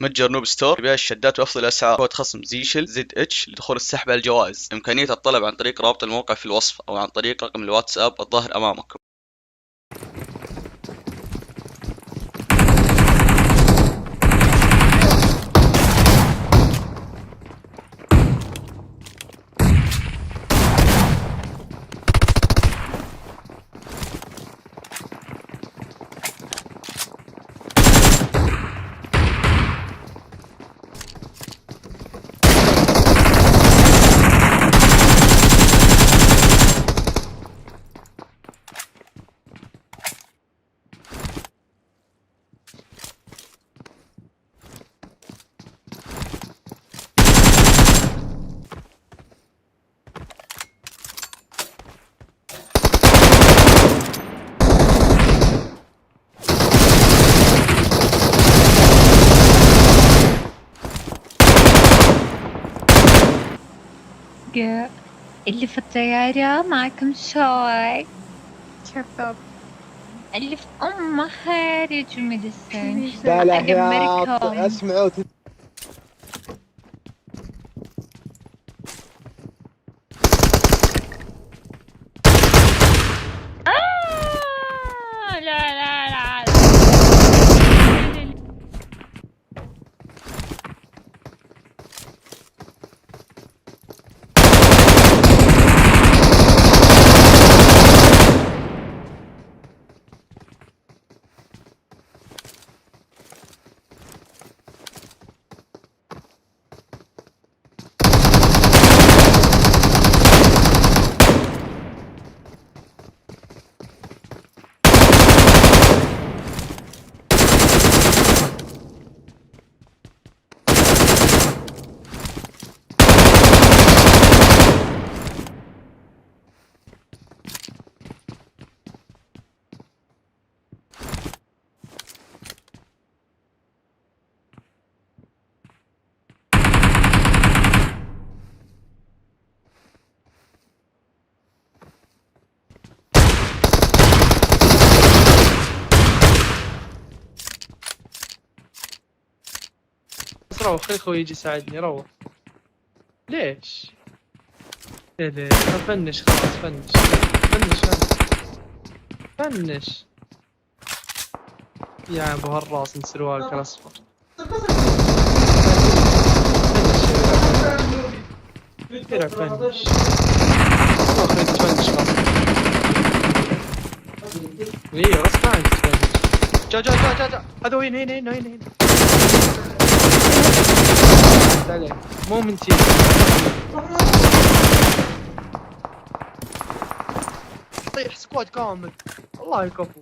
متجر نوب ستور يبيع الشدات وأفضل الأسعار. كود خصم زيشل زد اتش لدخول السحب على الجوائز. إمكانية الطلب عن طريق رابط الموقع في الوصف أو عن طريق رقم الواتساب الظاهر أمامكم. اللي في الطيارة معكم شوي شباب اللي في خارج المدرسة لا لا يا أدمركم. اسمعوا لا لا لا روح خلي خوي يجي يساعدني. روح ليش؟ ليه فنش خلاص فنش فنش فنش يا ابو هالراس من سروالك الاصفر. فنش فنش والله خليك تفنش خلاص. ايوه غصب عنك تفنش. جا هذا هنا عليك مو من تيم. طيح سكواد كامل الله يكفو.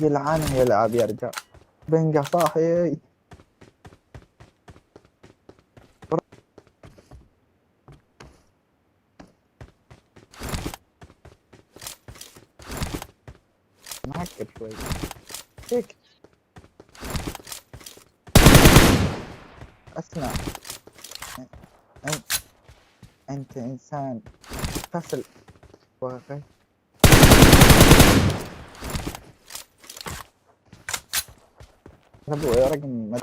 يلعنه يلعب يرجع بنقى صاحي. فكر شوي هيك. اسمع، أنت أنت إنسان تصل واقعي. أبو يا رقم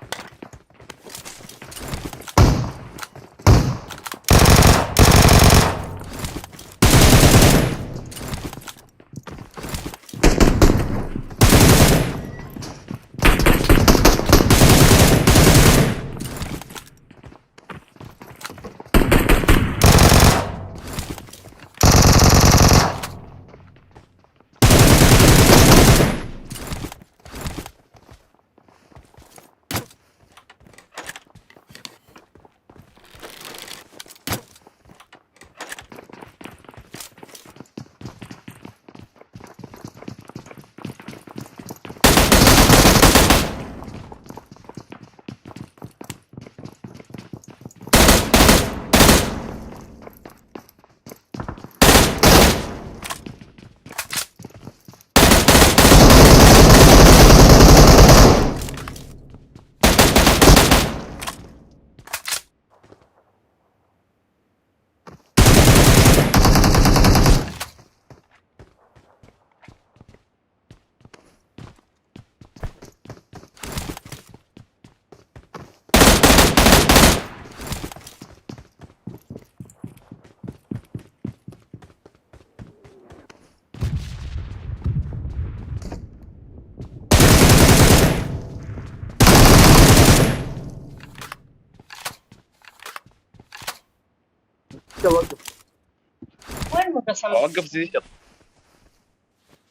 وين مقسم؟ وقف زي الشط.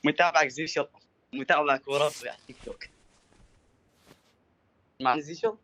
متابعك زي الشط. متابعك وراسي على تيك توك. مع زي الشط.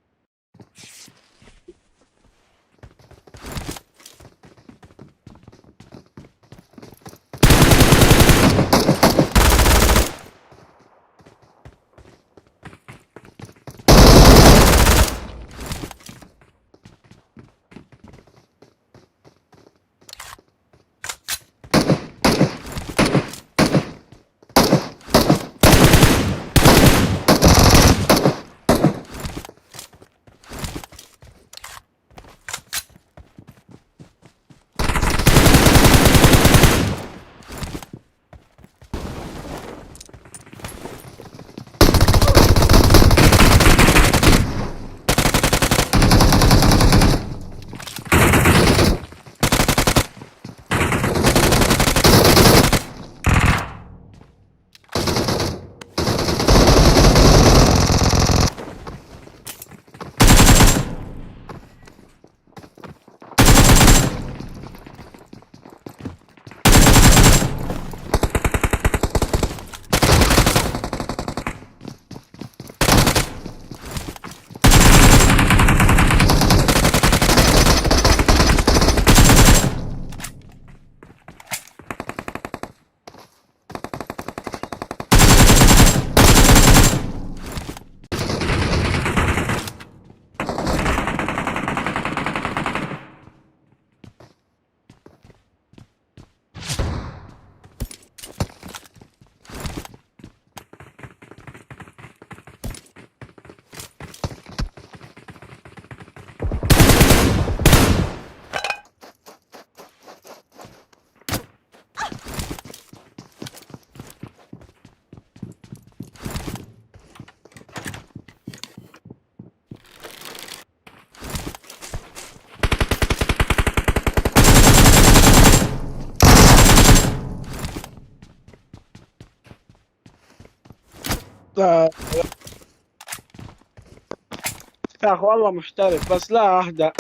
يا اخي والله محترف بس لا اهدى